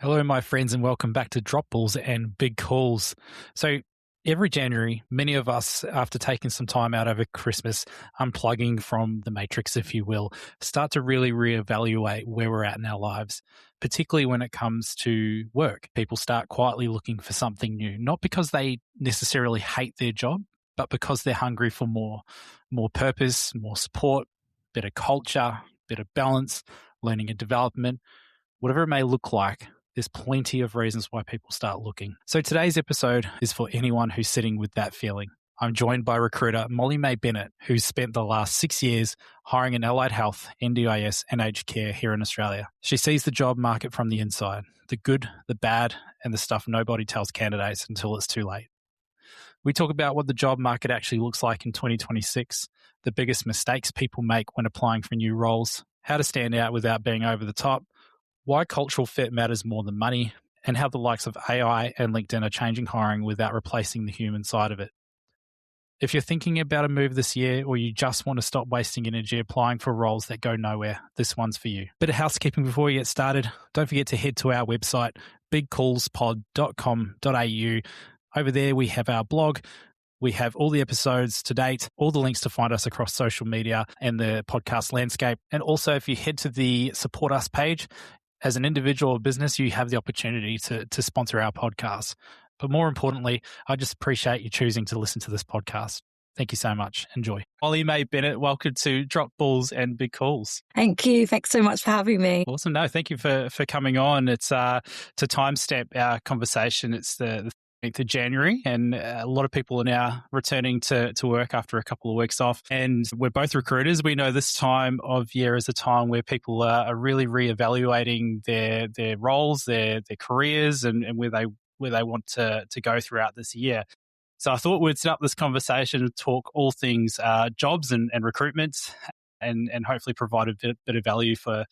Hello, my friends, and welcome back to Drop Balls and Big Calls. So, every January, many of us, after taking some time out over Christmas, unplugging from the matrix, if you will, start to really reevaluate where we're at in our lives, particularly when it comes to work. People start quietly looking for something new, not because they necessarily hate their job, but because they're hungry for more purpose, more support, better culture, better balance, learning and development, whatever it may look like. There's plenty of reasons why people start looking. So today's episode is for anyone who's sitting with that feeling. I'm joined by recruiter Mollie-May Bennett, who's spent the last 6 years hiring in allied health, NDIS, and aged care here in Australia. She sees the job market from the inside, the good, the bad, and the stuff nobody tells candidates until it's too late. We talk about what the job market actually looks like in 2026, the biggest mistakes people make when applying for new roles, how to stand out without being over the top, why cultural fit matters more than money, and how the likes of AI and LinkedIn are changing hiring without replacing the human side of it. If you're thinking about a move this year, or you just want to stop wasting energy applying for roles that go nowhere, this one's for you. Bit of housekeeping before we get started. Don't forget to head to our website, bigcallspod.com.au. Over there, we have our blog. We have all the episodes to date, all the links to find us across social media and the podcast landscape. And also, if you head to the Support Us page, as an individual or business, you have the opportunity to sponsor our podcast. But more importantly, I just appreciate you choosing to listen to this podcast. Thank you so much. Enjoy. Mollie-May Bennett, welcome to Drop Balls and Big Calls. Thank you. Thanks so much for having me. Awesome. No, thank you for coming on. It's to timestamp our conversation. It's the 8th of January, and a lot of people are now returning to work after a couple of weeks off. And we're both recruiters. We know this time of year is a time where people are really reevaluating their roles, their careers, and where they want to go throughout this year. So I thought we'd set up this conversation to talk all things jobs and recruitment, and hopefully provide a bit of value for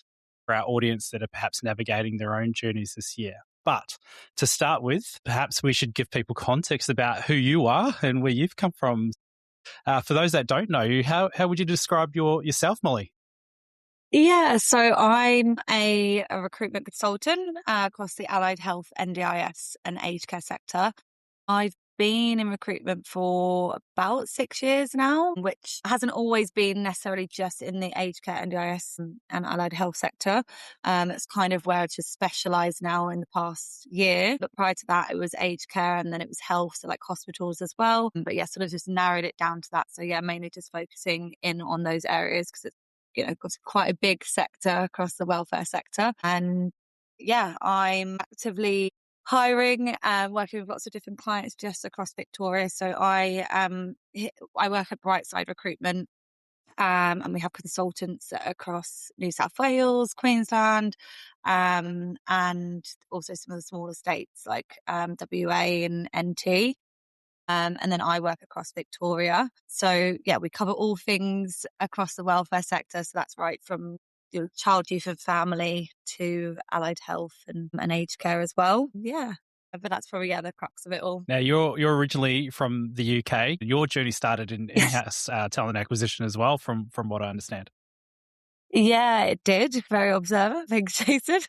our audience that are perhaps navigating their own journeys this year. But to start with, perhaps we should give people context about who you are and where you've come from. For those that don't know you, how would you describe yourself, Mollie? Yeah, so I'm a recruitment consultant across the allied health, NDIS, and aged care sector. I've been in recruitment for about 6 years now, which hasn't always been necessarily just in the aged care, NDIS, and allied health sector. It's kind of where I just specialise now in the past year. But prior to that, it was aged care, and then it was health, so like hospitals as well. But yeah, sort of just narrowed it down to that. So yeah, mainly just focusing in on those areas because it's, got quite a big sector across the welfare sector. And yeah, I'm actively hiring and working with lots of different clients just across Victoria. So I work at Brightside Recruitment, and we have consultants across New South Wales, Queensland, and also some of the smaller states like WA and NT. And then I work across Victoria. So yeah, we cover all things across the welfare sector. So that's right from child, youth and family to allied health and aged care as well. Yeah. But that's probably the crux of it all. Now, you're originally from the UK. Your journey started in in-house talent acquisition as well, from what I understand. Yeah, it did. Very observant. Thanks, Jason.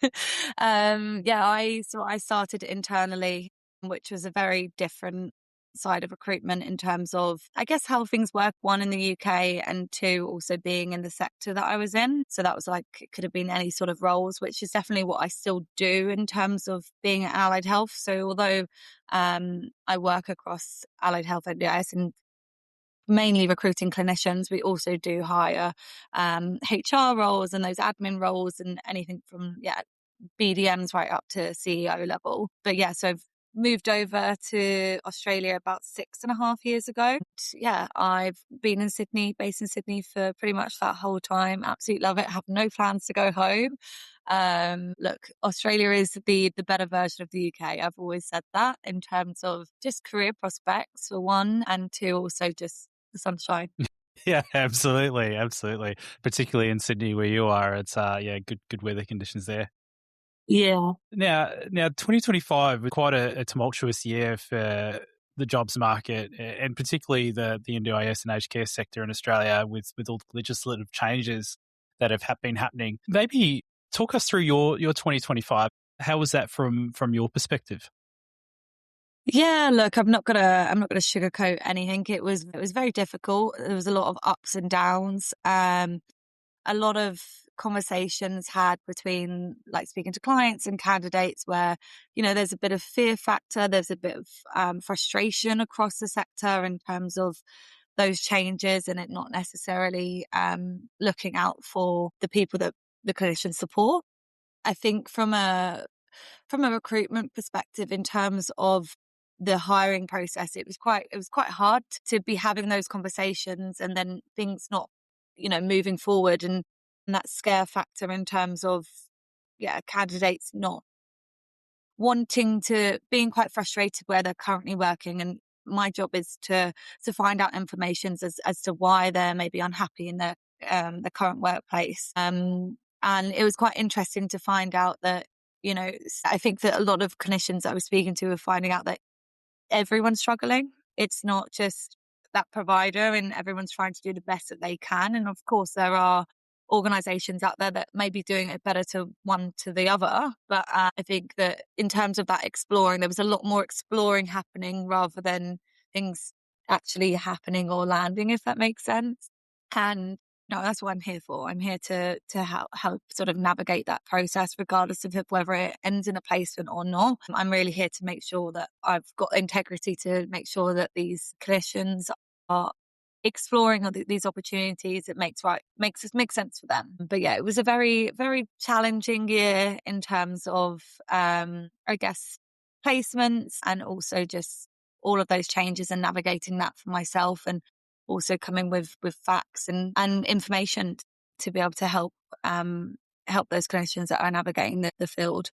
I started internally, which was a very different side of recruitment in terms of, I guess, how things work, one, in the UK, and two, also being in the sector that I was in. So that was like, it could have been any sort of roles, which is definitely what I still do in terms of being at allied health. So although I work across allied health NDIS and mainly recruiting clinicians, we also do hire HR roles and those admin roles and anything from BDMs right up to CEO level. But yeah, so I've moved over to Australia about 6.5 years ago. Yeah, I've been in Sydney, based in Sydney for pretty much that whole time. Absolutely love it. Have no plans to go home. Look, Australia is the better version of the UK. I've always said that in terms of just career prospects for one, and two, also just the sunshine. Yeah, absolutely. Particularly in Sydney where you are, it's good weather conditions there. Yeah. Now 2025 was quite a tumultuous year for the jobs market, and particularly the NDIS and aged care sector in Australia with all the legislative changes that have been happening. Maybe talk us through your 2025. How was that from your perspective? Yeah, look, I'm not gonna sugarcoat anything. It was very difficult. There was a lot of ups and downs. A lot of conversations had between, like, speaking to clients and candidates where, there's a bit of fear factor, there's a bit of frustration across the sector in terms of those changes and it not necessarily looking out for the people that the clinicians support. I think from a recruitment perspective, in terms of the hiring process, it was quite hard to be having those conversations and then things not, moving forward, and that scare factor in terms of, yeah, candidates not wanting to, being quite frustrated where they're currently working. And my job is to find out information as to why they're maybe unhappy in their current workplace. And it was quite interesting to find out that, I think that a lot of clinicians I was speaking to were finding out that everyone's struggling. It's not just that provider, and everyone's trying to do the best that they can. And of course, there are organizations out there that may be doing it better to one to the other. But I think that in terms of that exploring, there was a lot more exploring happening rather than things actually happening or landing, if that makes sense. And no, that's what I'm here for. I'm here to help sort of navigate that process, regardless of whether it ends in a placement or not. I'm really here to make sure that I've got integrity to make sure that these clinicians are exploring these opportunities. It makes sense for them. But yeah, it was a very, very challenging year in terms of, I guess, placements, and also just all of those changes and navigating that for myself, and also coming with facts and information to be able to help those clinicians that are navigating the field.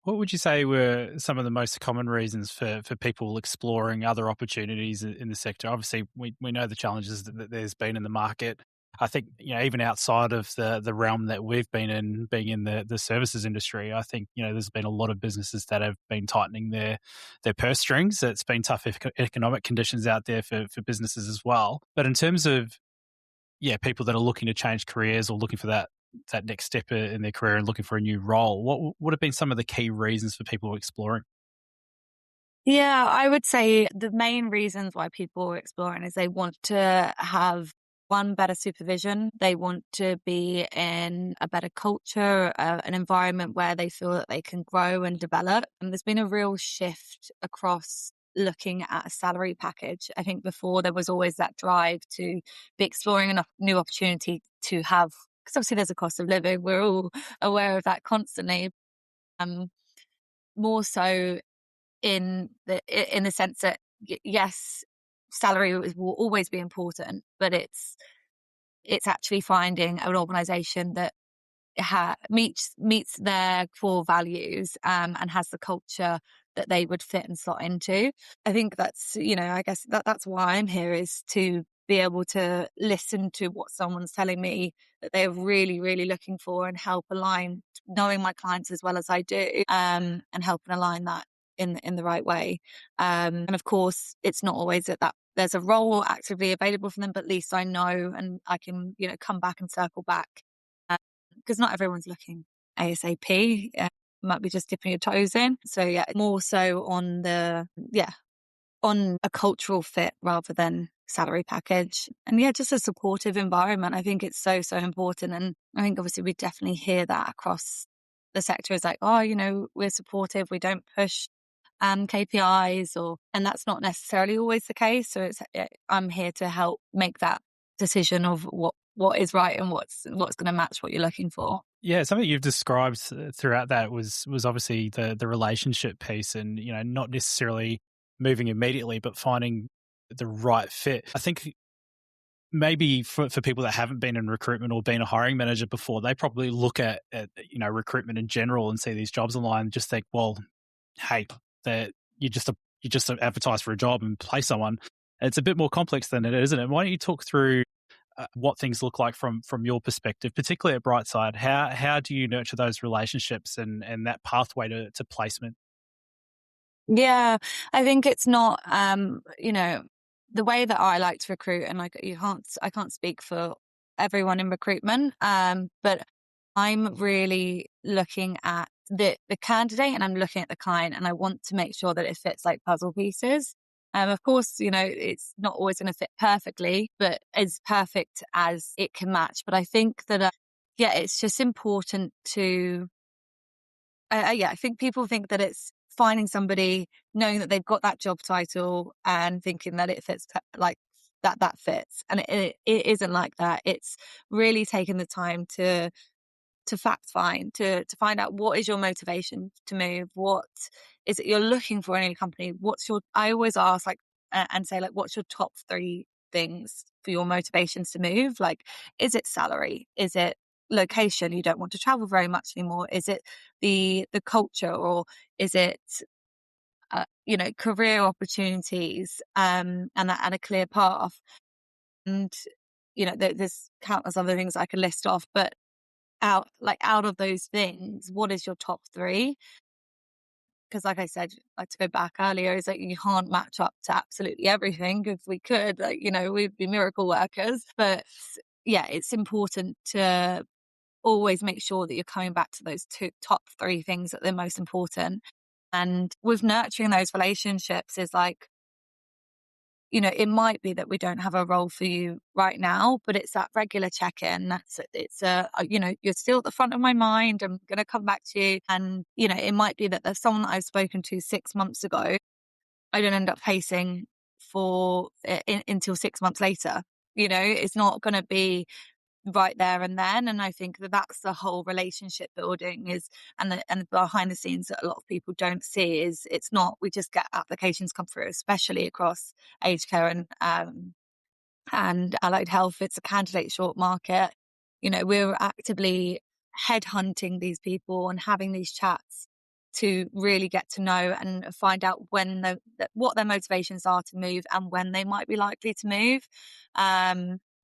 What would you say were some of the most common reasons for people exploring other opportunities in the sector? Obviously, we know the challenges that there's been in the market. I think, even outside of the realm that we've been in, being in the services industry, I think, there's been a lot of businesses that have been tightening their purse strings. It's been tough economic conditions out there for businesses as well. But in terms of, yeah, people that are looking to change careers or looking for that next step in their career and looking for a new role, what would have been some of the key reasons for people exploring? Yeah, I would say the main reasons why people are exploring is they want to have one, better supervision. They want to be in a better culture, an environment where they feel that they can grow and develop. And there's been a real shift across looking at a salary package. I think before there was always that drive to be exploring a new opportunity to have, because obviously there's a cost of living. We're all aware of that constantly. Um, More so in the sense that yes, salary will always be important, but it's actually finding an organization that meets their core values, and has the culture that they would fit and slot into. I think that's, I guess that's why I'm here, is to be able to listen to what someone's telling me that they're really, really looking for, and help align, knowing my clients as well as I do, and helping align that in the right way. And of course, it's not always that there's a role actively available for them, but at least I know, and I can, come back and circle back, because not everyone's looking ASAP. Might be just dipping your toes in. So yeah, more so on a cultural fit rather than salary package. And yeah, just a supportive environment. I think it's so, so important. And I think obviously we definitely hear that across the sector, is like, oh, we're supportive. We don't push KPIs, and that's not necessarily always the case. So I'm here to help make that decision of what is right and what's going to match what you're looking for. Yeah, something you've described throughout that was obviously the relationship piece, and not necessarily moving immediately, but finding the right fit. I think maybe for people that haven't been in recruitment or been a hiring manager before, they probably look at recruitment in general and see these jobs online and just think, well, hey, that you just advertise for a job and play someone. It's a bit more complex than it is, isn't it? Why don't you talk through what things look like from your perspective, particularly at Brightside? How do you nurture those relationships and that pathway to placement? Yeah, I think it's not, the way that I like to recruit, and like I can't speak for everyone in recruitment, but I'm really looking at the candidate and I'm looking at the client, and I want to make sure that it fits like puzzle pieces. Of course, it's not always going to fit perfectly, but as perfect as it can match. But I think that, it's just important to, I think people think that it's finding somebody, knowing that they've got that job title and thinking that it fits, like that fits. And it isn't like that. It's really taking the time to fact find, to find out what is your motivation to move, what is it you're looking for in any company, I always ask, like, and say, like, what's your top 3 things for your motivations to move? Like, is it salary? Is it location? You don't want to travel very much anymore? Is it the culture, or is it career opportunities, and a clear path? And there's countless other things I could list off, but out of those things, what is your top 3? Because like I said, like, to go back earlier, is that you can't match up to absolutely everything. If we could, we'd be miracle workers. But yeah, it's important to always make sure that you're coming back to those top 3 things that are most important. And with nurturing those relationships is like, it might be that we don't have a role for you right now, but it's that regular check-in. You're still at the front of my mind. I'm going to come back to you. And, it might be that there's someone that I've spoken to 6 months ago. I don't end up facing until 6 months later. It's not going to be right there and then. And I think that that's the whole relationship building and behind the scenes that a lot of people don't see is it's not, we just get applications come through, especially across aged care and allied health. It's a candidate short market. We're actively headhunting these people and having these chats to really get to know and find out what their motivations are to move and when they might be likely to move.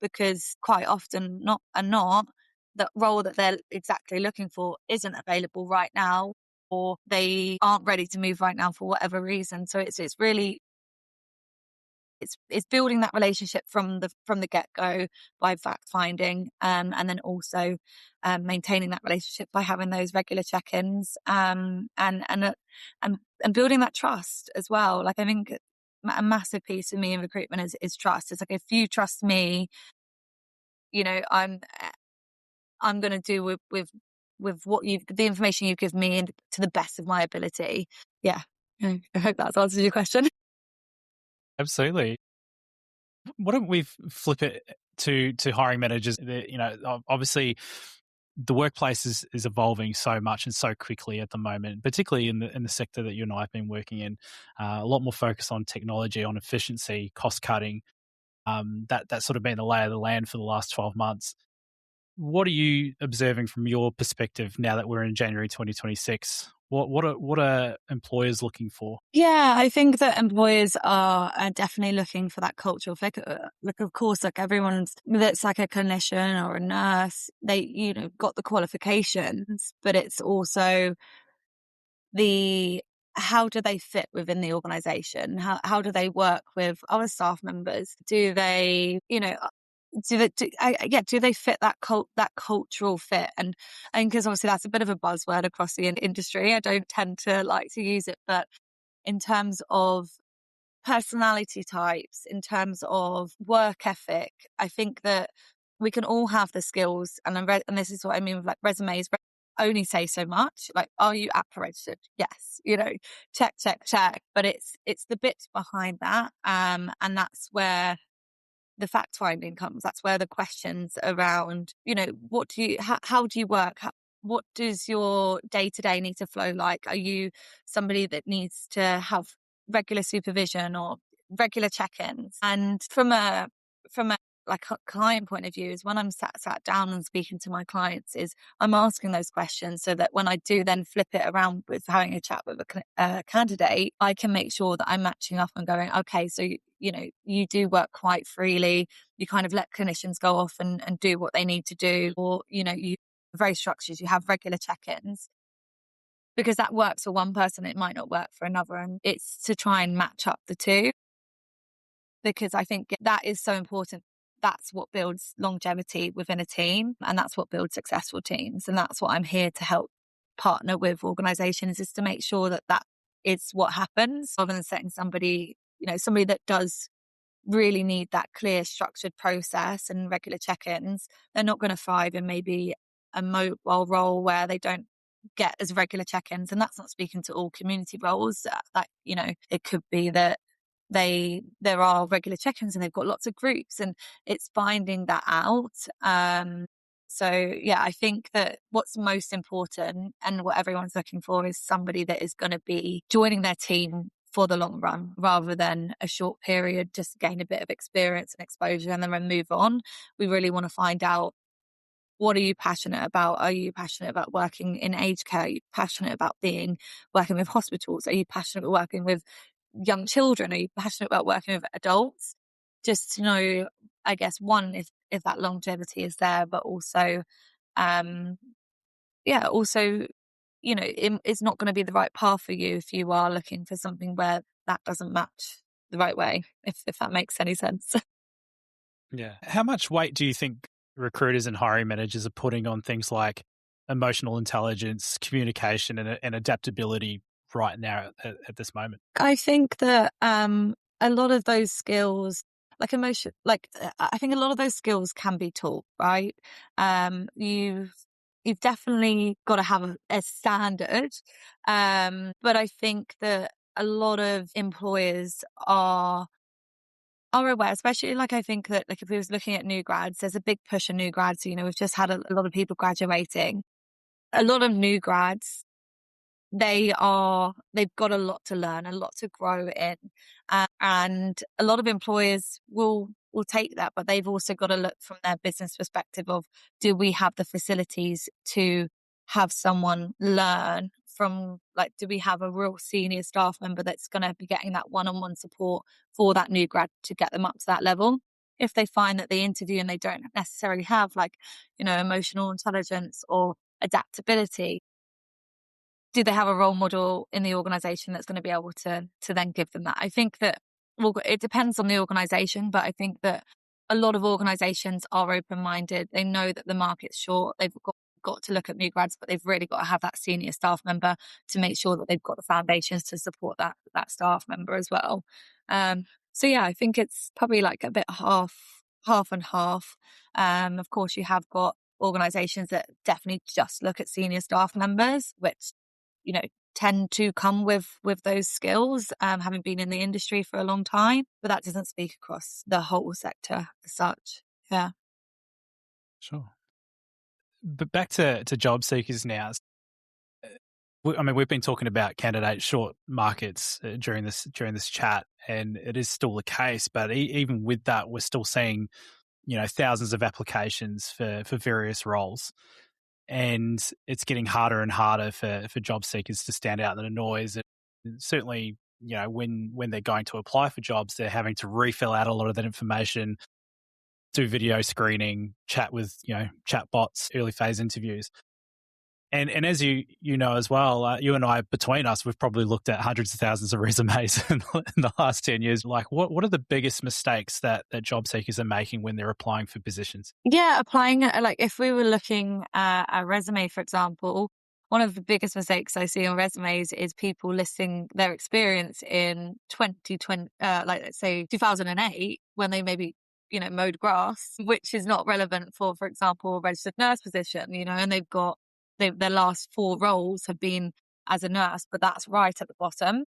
Because quite often, not the role that they're exactly looking for isn't available right now, or they aren't ready to move right now for whatever reason. So it's really, it's building that relationship from the get-go by fact finding, and then also maintaining that relationship by having those regular check-ins, and building that trust as well. Like, I think a massive piece for me in recruitment is trust. It's like, if you trust me, I'm going to do with what the information you give me, and to the best of my ability. Yeah. I hope that's answered your question. Absolutely. Why don't we flip it to hiring managers? Obviously, the workplace is evolving so much and so quickly at the moment, particularly in the sector that you and I have been working in. A lot more focus on technology, on efficiency, cost cutting. That's sort of been the lay of the land for the last 12 months. What are you observing from your perspective now that we're in January 2026? What are employers looking for? Yeah, I think that employers are definitely looking for that cultural fit. Like, of course, like everyone that's like a clinician or a nurse, they, got the qualifications, but it's also how do they fit within the organization? How do they work with other staff members? Do they, do they fit that cultural fit? And because obviously that's a bit of a buzzword across the industry. I don't tend to like to use it, but in terms of personality types, in terms of work ethic, I think that we can all have the skills. And this is what I mean with like resumes. Only say so much. Like, are you APRA registered? Yes. Check, check, check. But it's the bits behind that, and that's where the fact finding comes. That's where the questions around, how do you work? What does your day to day need to flow like? Are you somebody that needs to have regular supervision or regular check-ins? And from a like a client point of view, is when I'm sat down and speaking to my clients, is I'm asking those questions so that when I do then flip it around with having a chat with a candidate, I can make sure that I'm matching up and going, okay, so you do work quite freely. You kind of let clinicians go off and do what they need to do, or you very structured, you have regular check-ins, because that works for one person, it might not work for another. And it's to try and match up the two, because I think that is so important. That's what builds longevity within a team, and that's what builds successful teams. And that's what I'm here to help partner with organizations is to make sure that that is what happens, rather than setting somebody, somebody that does really need that clear structured process and regular check-ins. They're not going to thrive in maybe a mobile role where they don't get as regular check-ins. And that's not speaking to all community roles. That it could be that there are regular check-ins and they've got lots of groups, and it's finding that out. So yeah, I think that what's most important and what everyone's looking for is somebody that is going to be joining their team for the long run, rather than a short period, just gain a bit of experience and exposure and then move on. We really want to find out, what are you passionate about? Are you passionate about working in aged care? Are you passionate about working with hospitals? Are you passionate about working with young children? Are you passionate about working with adults? Just to know, I guess, one, if that longevity is there, but also, also, it's not going to be the right path for you if you are looking for something where that doesn't match the right way, if that makes any sense. Yeah. How much weight do you think recruiters and hiring managers are putting on things like emotional intelligence, communication, and adaptability right now at this moment? I think that a lot of those skills, like emotion, I think a lot of those skills can be taught, right? You've definitely got to have a standard, but I think that a lot of employers are aware, especially I think that if we was looking at new grads, there's a big push on new grads. We've just had a lot of people graduating. A lot of new grads, they've got a lot to learn, a lot to grow in, and a lot of employers will take that, but they've also got to look from their business perspective of, do we have the facilities to have someone learn from, do we have a real senior staff member that's going to be getting that one-on-one support for that new grad to get them up to that level? If they find that they interview and they don't necessarily have emotional intelligence or adaptability, do they have a role model in the organization that's going to be able to then give them that? I think that, well, it depends on the organization, but I think that a lot of organizations are open-minded. They know that the market's short. They've got to look at new grads, but they've really got to have that senior staff member to make sure that they've got the foundations to support that staff member as well. So yeah, I think it's probably a bit half and half. Of course, you have got organizations that definitely just look at senior staff members, which tend to come with those skills, having been in the industry for a long time, but that doesn't speak across the whole sector as such. Yeah. Sure. But back to job seekers now. We've been talking about candidate short markets during this chat, and it is still the case. But even with that, we're still seeing, thousands of applications for various roles, and it's getting harder and harder for job seekers to stand out in the noise. And certainly, when they're going to apply for jobs, they're having to refill out a lot of that information, do video screening, chat with chat bots, early phase interviews. And as you know as well, you and I, between us, we've probably looked at hundreds of thousands of resumes in the last 10 years. What are the biggest mistakes that job seekers are making when they're applying for positions? Yeah, applying, if we were looking at a resume, for example, one of the biggest mistakes I see on resumes is people listing their experience in 2020, let's say 2008, when they maybe mowed grass, which is not relevant for example, a registered nurse position, and their last 4 roles have been as a nurse, but that's right at the bottom.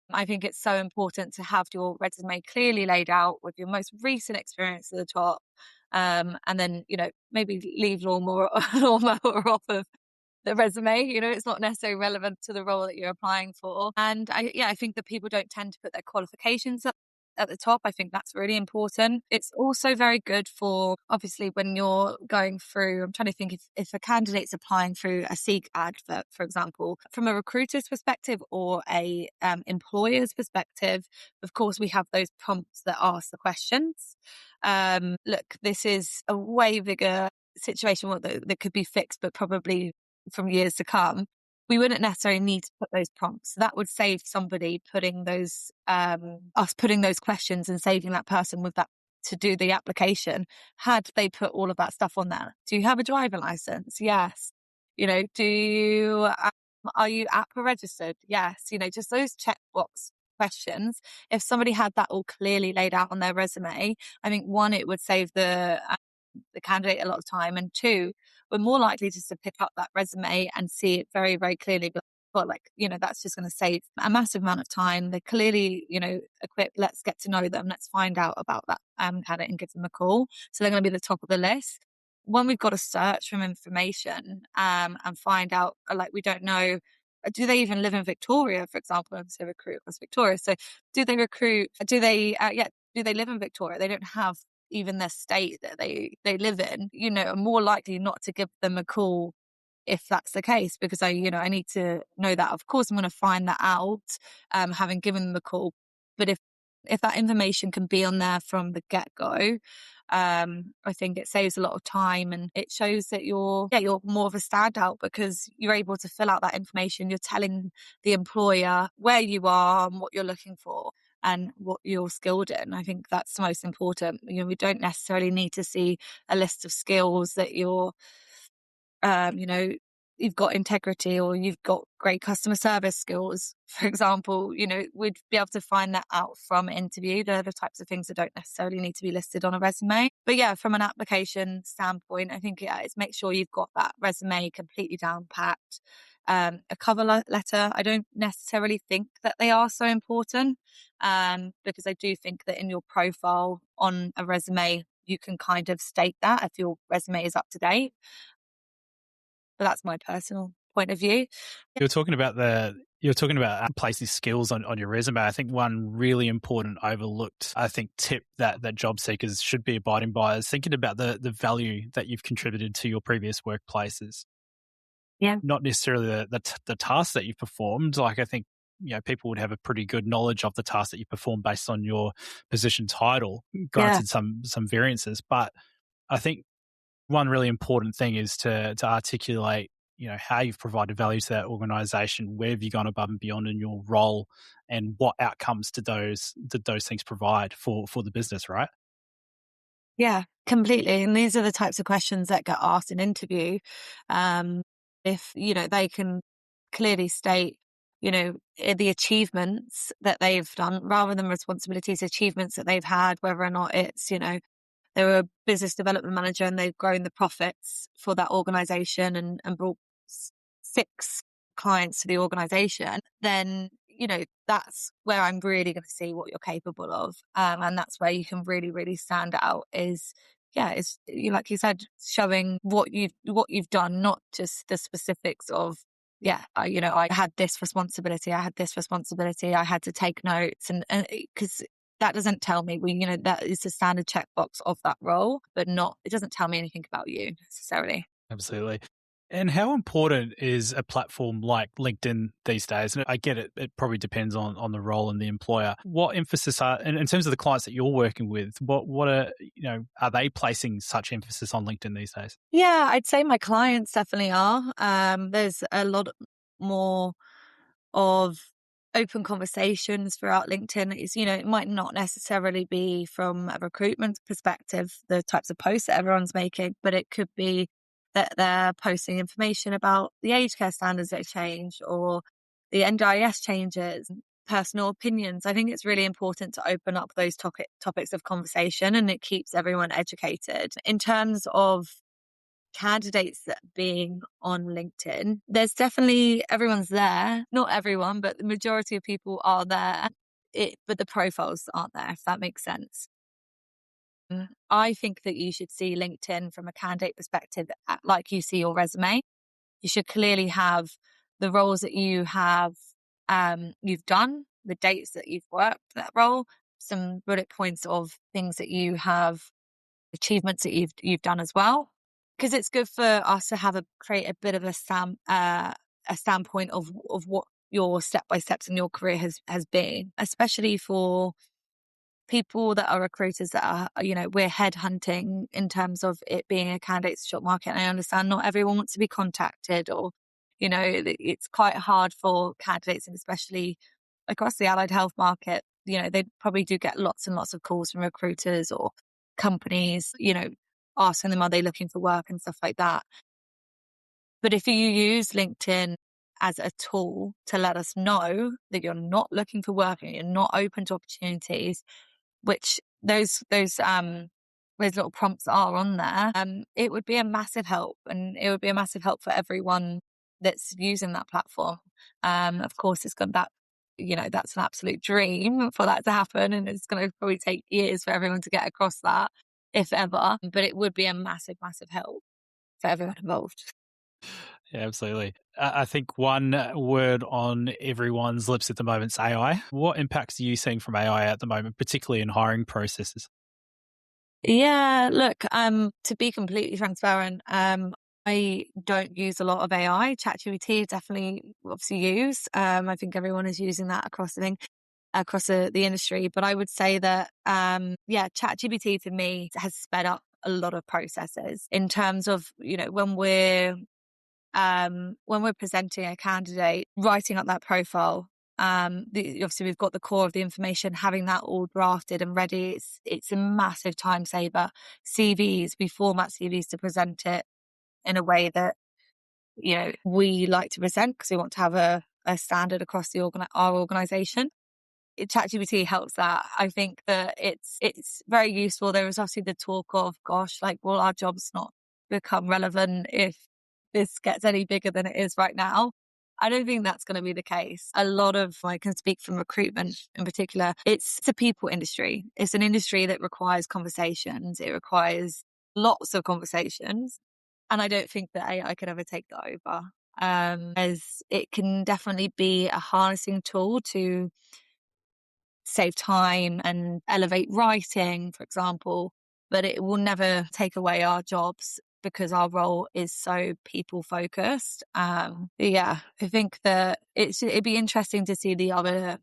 I think it's so important to have your resume clearly laid out with your most recent experience at the top. And then, maybe leave lawnmower off of the resume. It's not necessarily relevant to the role that you're applying for. And I think that people don't tend to put their qualifications up at the top. I think that's really important. It's also very good for, obviously, when you're going through, I'm trying to think if a candidate's applying through a Seek advert, for example, from a recruiter's perspective or a employer's perspective, of course, we have those prompts that ask the questions. Look, this is a way bigger situation that could be fixed, but probably from years to come. We wouldn't necessarily need to put those prompts. That would save somebody putting those, us putting those questions and saving that person with that to do the application, had they put all of that stuff on there. Do you have a driver license? Yes. Are you APRA registered? Yes. Just those checkbox questions. If somebody had that all clearly laid out on their resume, I think one, it would save the candidate a lot of time, and two, we're more likely just to pick up that resume and see it very, very clearly. But well, that's just going to save a massive amount of time. They're clearly, equipped. Let's get to know them. Let's find out about that candidate and give them a call. So they're going to be the top of the list. When we've got to search from information and find out, like, we don't know, do they even live in Victoria, for example? If they recruit across Victoria, so do they recruit? Do they? Do they live in Victoria? They don't have even the state that they live in. I'm more likely not to give them a call if that's the case, because I need to know that. Of course, I'm going to find that out, having given them a call. But if that information can be on there from the get-go, I think it saves a lot of time, and it shows that you're more of a standout because you're able to fill out that information. You're telling the employer where you are and what you're looking for and what you're skilled in. I think that's the most important. We don't necessarily need to see a list of skills that you know, you've got integrity or you've got great customer service skills, for example. We'd be able to find that out from an interview. They're the types of things that don't necessarily need to be listed on a resume. But yeah, from an application standpoint, I think, it's make sure you've got that resume completely down packed. A cover letter, I don't necessarily think that they are so important, because I do think that in your profile on a resume, you can kind of state that if your resume is up to date. But that's my personal point of view. You're talking about placing skills on your resume. I think one really important overlooked, tip that job seekers should be abiding by is thinking about the value that you've contributed to your previous workplaces. Yeah. Not necessarily the tasks that you've performed. Like, I think, people would have a pretty good knowledge of the tasks that you perform based on your position title, granted some variances. But I think one really important thing is to articulate, how you've provided value to that organization, where have you gone above and beyond in your role, and what outcomes did those things provide for the business, right? Yeah, completely. And these are the types of questions that get asked in interview. If, they can clearly state, the achievements that they've done rather than responsibilities, achievements that they've had, whether or not it's, they were a business development manager and they've grown the profits for that organization and brought 6 clients to the organization, then, that's where I'm really going to see what you're capable of. And that's where you can really, really stand out is, like you said, showing what you've done, not just the specifics of, I had this responsibility, I had to take notes, and because that doesn't tell me, that is the standard checkbox of that role, but it doesn't tell me anything about you necessarily. Absolutely. And how important is a platform like LinkedIn these days? And I get it, it probably depends on the role and the employer. What emphasis in terms of the clients that you're working with, what are they placing such emphasis on LinkedIn these days? Yeah, I'd say my clients definitely are. There's a lot more of open conversations throughout LinkedIn. It might not necessarily be from a recruitment perspective, the types of posts that everyone's making, but it could be that they're posting information about the aged care standards that change or the NDIS changes, personal opinions. I think it's really important to open up those topics of conversation, and it keeps everyone educated. In terms of candidates that being on LinkedIn, there's definitely, everyone's there. Not everyone, but the majority of people are there. But the profiles aren't there, if that makes sense. I think that you should see LinkedIn from a candidate perspective, like you see your resume. You should clearly have the roles that you've done, the dates that you've worked that role, some bullet points of things that you have, achievements that you've done as well. Because it's good for us to create a bit of a standpoint of what your step-by-steps in your career has been, especially for people that are recruiters that are, we're headhunting in terms of it being a candidate's job market. And I understand not everyone wants to be contacted, or, it's quite hard for candidates, and especially across the allied health market, they probably do get lots and lots of calls from recruiters or companies, asking them, are they looking for work and stuff like that. But if you use LinkedIn as a tool to let us know that you're not looking for work and you're not open to opportunities, which those little prompts are on there, it would be a massive help, and it would be a massive help for everyone that's using that platform. Of course, it's got that, that's an absolute dream for that to happen, and it's going to probably take years for everyone to get across that, if ever. But it would be a massive, massive help for everyone involved. Yeah, absolutely. I think one word on everyone's lips at the moment is AI. What impacts are you seeing from AI at the moment, particularly in hiring processes? Yeah, look, to be completely transparent, I don't use a lot of AI. ChatGPT definitely obviously use. I think everyone is using that across the industry. But I would say that yeah, ChatGPT to me has sped up a lot of processes in terms of, when we're presenting a candidate, writing up that profile. Obviously we've got the core of the information, having that all drafted and ready. It's a massive time saver. CVs, we format CVs to present it in a way that, we like to present, because we want to have a standard across our organization. ChatGPT helps that. I think that it's very useful. There was obviously the talk of, gosh, like, will our jobs not become relevant if this gets any bigger than it is right now? I don't think that's going to be the case. A lot of, I can speak from recruitment in particular, it's a people industry. It's an industry that requires conversations. It requires lots of conversations. And I don't think that AI could ever take that over. As it can definitely be a harnessing tool to save time and elevate writing, for example, but it will never take away our jobs because our role is so people focused. Yeah, I think that it'd be interesting to see the other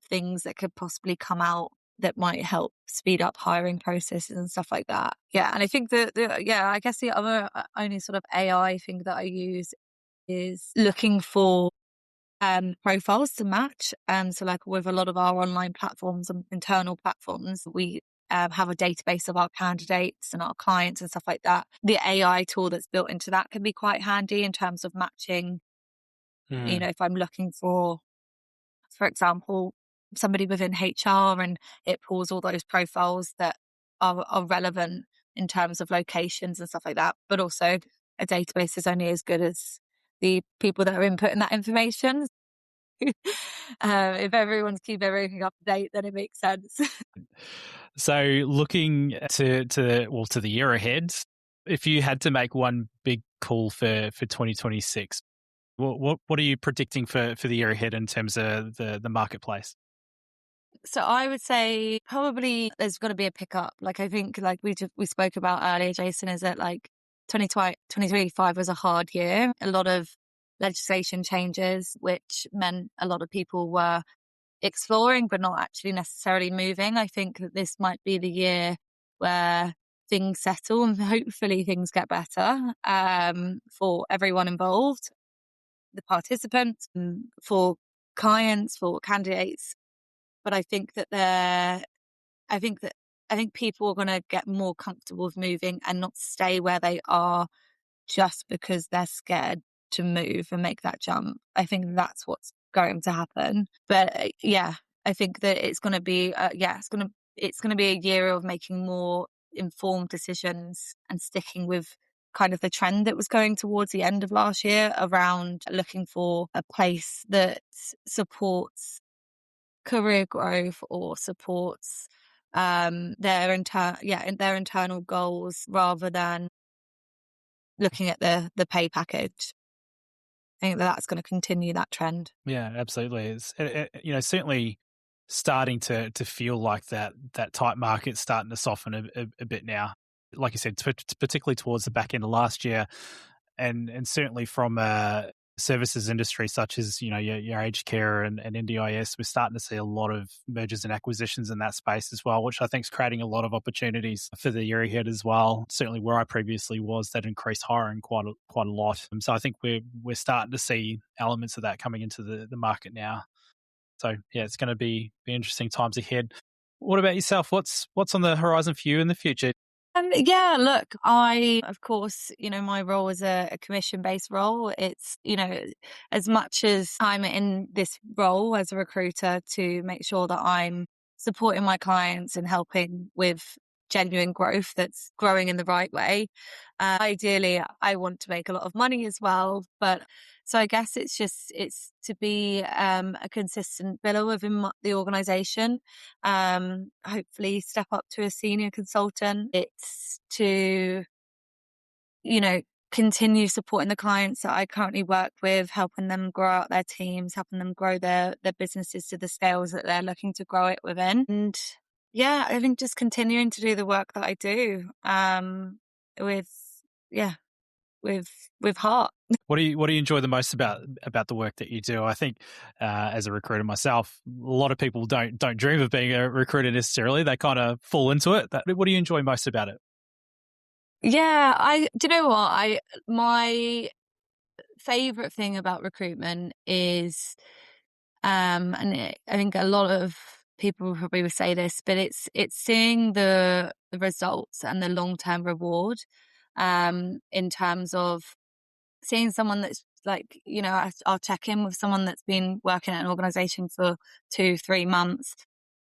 things that could possibly come out that might help speed up hiring processes and stuff like that. Yeah, and I think that yeah, I guess the other only sort of AI thing that I use is looking for profiles to match. So like with a lot of our online platforms and internal platforms, we have a database of our candidates and our clients and stuff like that. The AI tool that's built into that can be quite handy in terms of matching, Mm. if I'm looking for example, somebody within HR, and it pulls all those profiles that are relevant in terms of locations and stuff like that. But also a database is only as good as the people that are inputting that information. If everyone's keep everything up to date, then it makes sense. So looking to the year ahead, if you had to make one big call for 2026, what are you predicting for the year ahead in terms of the marketplace? So I would say probably there's going to be a pickup. Like, I think, like we spoke about earlier, Jason, is that like 2025 was a hard year. A lot of legislation changes, which meant a lot of people were exploring but not actually necessarily moving. I think that this might be the year where things settle and hopefully things get better for everyone involved, the participants, for clients, for candidates. But I think that I think people are going to get more comfortable with moving and not stay where they are just because they're scared to move and make that jump. I think that's what's going to happen. But yeah, I think that it's going to be it's going to be a year of making more informed decisions and sticking with kind of the trend that was going towards the end of last year around looking for a place that supports career growth or supports their internal goals rather than looking at the pay package. I think that that's going to continue that trend. Yeah, absolutely. It's certainly starting to feel like that tight market's starting to soften a bit now. Like you said, particularly towards the back end of last year, and certainly from services industry such as your aged care and NDIS, we're starting to see a lot of mergers and acquisitions in that space as well, which I think is creating a lot of opportunities for the year ahead as well. Certainly, where I previously was, that increased hiring quite a lot. So I think we're starting to see elements of that coming into the market now. So yeah, it's going to be interesting times ahead. What about yourself? What's on the horizon for you in the future? Yeah, look, I, of course, my role is a commission-based role. It's, as much as I'm in this role as a recruiter to make sure that I'm supporting my clients and helping with genuine growth that's growing in the right way. Ideally, I want to make a lot of money as well, but so I guess it's to be a consistent biller within the organization, hopefully step up to a senior consultant. It's to, you know, continue supporting the clients that I currently work with, helping them grow out their teams, helping them grow their businesses to the scales that they're looking to grow it within. And yeah, I think just continuing to do the work that I do, with, yeah, with, with heart. What do you enjoy the most about the work that you do? I think as a recruiter myself, a lot of people don't dream of being a recruiter necessarily. They kind of fall into it. What do you enjoy most about it? Yeah, do you know what? My favorite thing about recruitment is, I think a lot of people probably would say this, but it's seeing the results and the long-term reward, in terms of seeing someone that's like, I'll check in with someone that's been working at an organization for 2, 3 months,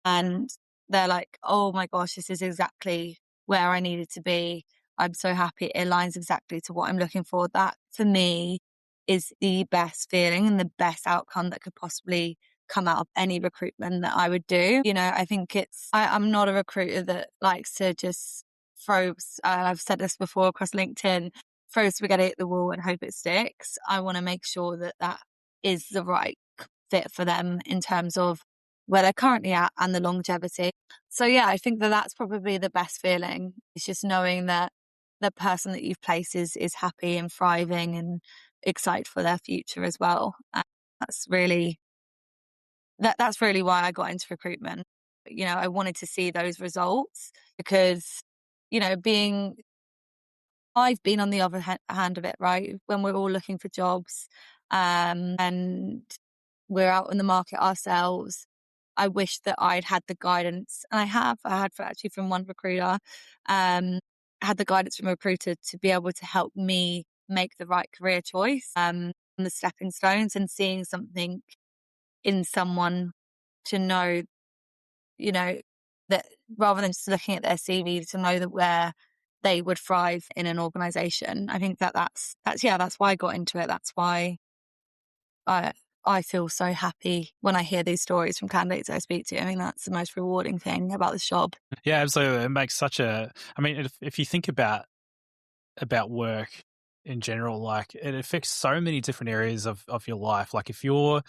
and they're like, oh my gosh, this is exactly where I needed to be. I'm so happy. It aligns exactly to what I'm looking for. That for me is the best feeling and the best outcome that could possibly come out of any recruitment that I would do. I think I'm not a recruiter that likes to just throw, I've said this before across LinkedIn, throw spaghetti at the wall and hope it sticks. I want to make sure that that is the right fit for them in terms of where they're currently at and the longevity. So yeah, I think that that's probably the best feeling. It's just knowing that the person that you've placed is happy and thriving and excited for their future as well. And that's really that's really why I got into recruitment. I wanted to see those results because, being I've been on the other hand of it, right? When we're all looking for jobs, and we're out in the market ourselves. I wish that I'd had the guidance, and I had actually from one recruiter, had the guidance from a recruiter to be able to help me make the right career choice, and the stepping stones, and seeing something in someone to know, you know, that rather than just looking at their CV, to know that where they would thrive in an organization. I think that's why I got into it. That's why I I feel so happy when I hear these stories from candidates I speak to. I mean, that's the most rewarding thing about this job. Yeah, absolutely. It makes such a. I mean, if you think about work in general, like it affects so many different areas of your life. Like if you're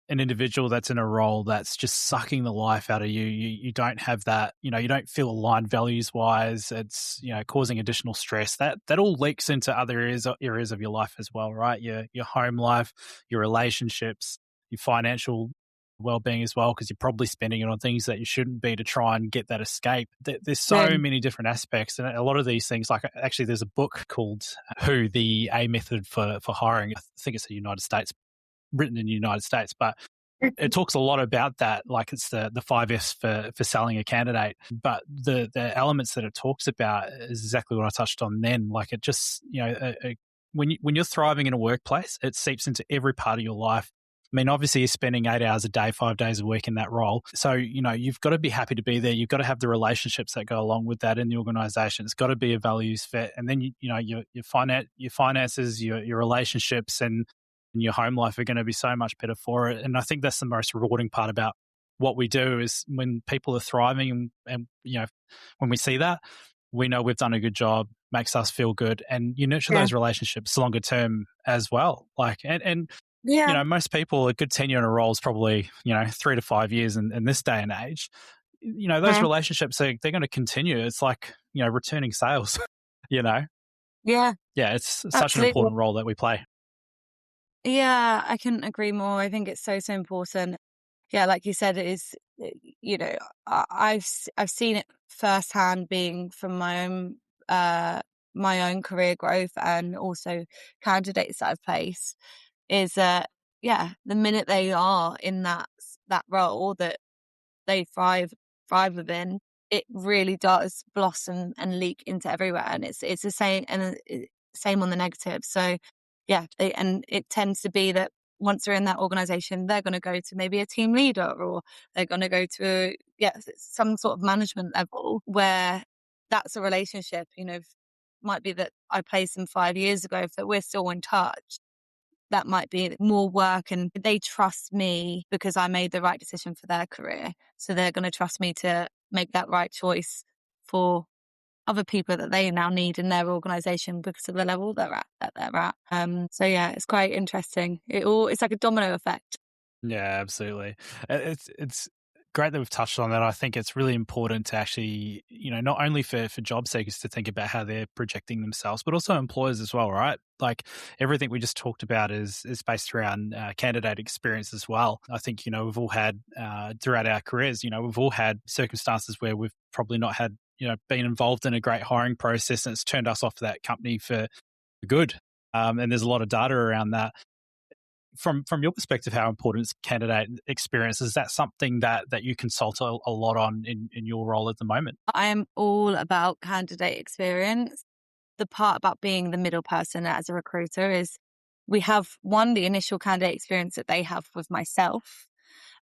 an individual that's in a role that's just sucking the life out of you, you don't have that, you don't feel aligned values wise. It's, causing additional stress that all leaks into other areas of your life as well, right? Your home life, your relationships, your financial well-being as well, because you're probably spending it on things that you shouldn't be to try and get that escape. There's so Um, many different aspects, and a lot of these things, like actually there's a book called Who, the A Method for Hiring. I think it's the United States, written in the United States, but it talks a lot about that. Like it's the 5 F's for selling a candidate, but the elements that it talks about is exactly what I touched on then. Like it just, when you're thriving in a workplace, it seeps into every part of your life. I mean, obviously you're spending 8 hours a day, 5 days a week in that role. So, you've got to be happy to be there. You've got to have the relationships that go along with that in the organization. It's got to be a values fit. And then, your finances, your relationships and your home life are going to be so much better for it. And I think that's the most rewarding part about what we do is when people are thriving and when we see that, we know we've done a good job, makes us feel good. And you nurture yeah, those relationships longer term as well. Like, and yeah, most people, a good tenure in a role is probably, 3 to 5 years in this day and age. Those mhm, relationships, they're going to continue. It's like, returning sales, you know? yeah, Yeah, it's such an absolutely. important role that we play. Yeah, I couldn't agree more. I think it's so, so important. Yeah, like you said, it is, you know, I've seen it firsthand being from uh, my own career growth and also candidates that I've placed is that, yeah, the minute they are in that role that they thrive within, it really does blossom and leak into everywhere, and it's the same, and same on the negative. So yeah, and it tends to be that once they're in that organization, they're going to go to maybe a team leader, or they're going to go to some sort of management level where that's a relationship. Might be that I placed them 5 years ago, if that we're still in touch. That might be more work, and they trust me because I made the right decision for their career. So they're going to trust me to make that right choice for other people that they now need in their organization because of the level that they're at. So yeah, it's quite interesting. It's like a domino effect. Yeah, absolutely. It's great that we've touched on that. I think it's really important to actually, not only for job seekers to think about how they're projecting themselves, but also employers as well, right? Like everything we just talked about is based around candidate experience as well. I think, we've all had, throughout our careers, we've all had circumstances where we've probably not had, been involved in a great hiring process, and it's turned us off that company for good. And there's a lot of data around that. From your perspective, how important is candidate experience? Is that something that you consult a lot on in your role at the moment? I am all about candidate experience. The part about being the middle person as a recruiter is we have the initial candidate experience that they have with myself.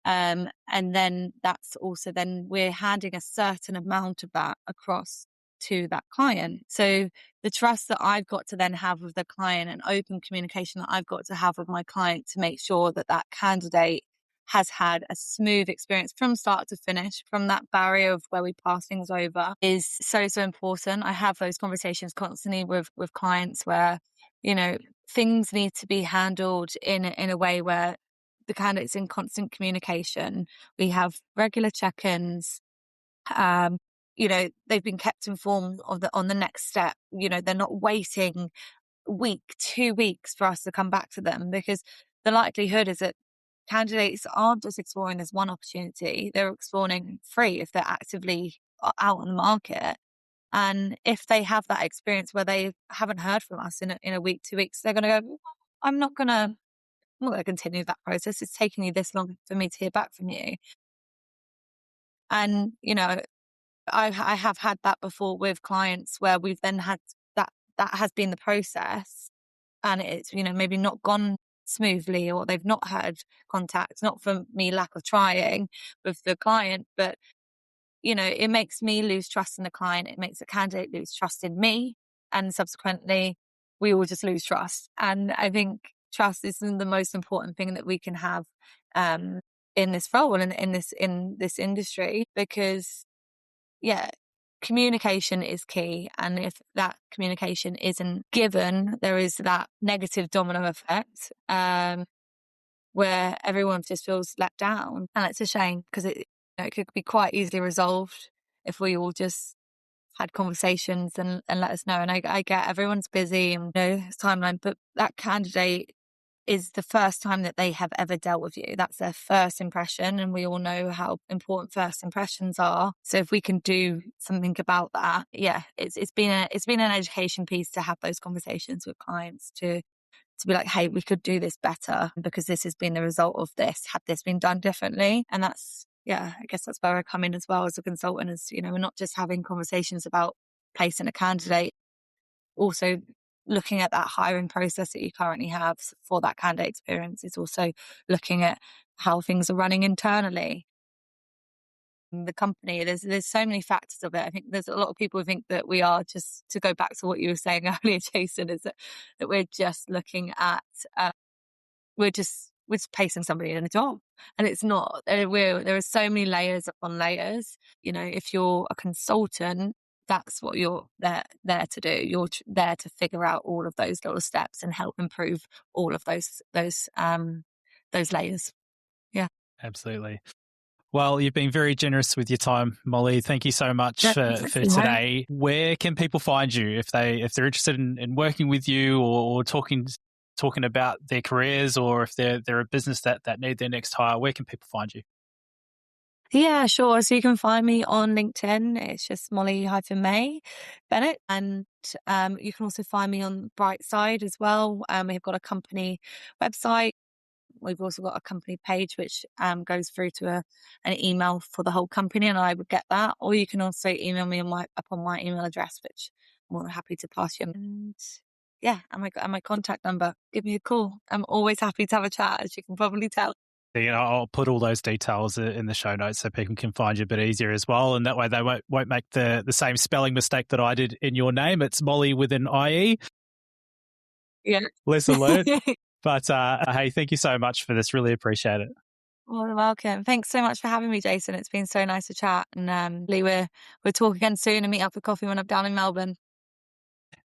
And then that's also then we're handing a certain amount of that across to that client. So the trust that I've got to then have with the client, and open communication that I've got to have with my client to make sure that that candidate has had a smooth experience from start to finish, from that barrier of where we pass things over, is so, so important. I have those conversations constantly with clients where, things need to be handled in a way where the candidate's in constant communication. We have regular check-ins. They've been kept informed on the next step. They're not waiting a week, 2 weeks for us to come back to them, because the likelihood is that candidates aren't just exploring this one opportunity. They're exploring 3 if they're actively out on the market. And if they have that experience where they haven't heard from us in a week, 2 weeks, they're going to go, I'm not going to continue that process. It's taken you this long for me to hear back from you. And, I have had that before with clients where we've then had that has been the process, and it's, maybe not gone smoothly, or they've not had contact, not from me lack of trying with the client, but, it makes me lose trust in the client. It makes the candidate lose trust in me. And subsequently, we all just lose trust. And I think trust is the most important thing that we can have in this role and in this industry, because communication is key. And if that communication isn't given, there is that negative domino effect where everyone just feels let down. And it's a shame, because it could be quite easily resolved if we all just had conversations and let us know. And I get everyone's busy and timeline, but that candidate is the first time that they have ever dealt with you. That's their first impression. And we all know how important first impressions are. So if we can do something about that, it's been an education piece to have those conversations with clients, to be like, hey, we could do this better because this has been the result of this, had this been done differently. And that's, I guess that's where I come in as well as a consultant, is, we're not just having conversations about placing a candidate, also looking at that hiring process that you currently have for that candidate experience. It's also looking at how things are running internally in the company. There's so many factors of it. I think there's a lot of people who think that we are, just to go back to what you were saying earlier, Jason, is that we're just looking at we're just placing somebody in a job, and it's not. There are so many layers upon layers. If you're a consultant, that's what you're there to do. You're there to figure out all of those little steps and help improve all of those layers. Yeah, Absolutely. Well, you've been very generous with your time, Molly. Thank you so much for today. Where can people find you if they're interested in working with you, or talking about their careers, or if they're a business that need their next hire? Where can people find you? Yeah, sure. So you can find me on LinkedIn. It's just Mollie-May Bennett. And you can also find me on Brightside as well. We've got a company website, we've also got a company page which goes through to an email for the whole company, and I would get that. Or you can also email me upon my email address, which I'm more than happy to pass you. And yeah, and my contact number. Give me a call. I'm always happy to have a chat, as you can probably tell. I'll put all those details in the show notes so people can find you a bit easier as well. And that way they won't make the same spelling mistake that I did in your name. It's Mollie with an IE. Yeah. Lesson learned. But hey, thank you so much for this. Really appreciate it. Well, you're welcome. Thanks so much for having me, Jason. It's been so nice to chat. And we'll talk again soon and meet up for coffee when I'm down in Melbourne.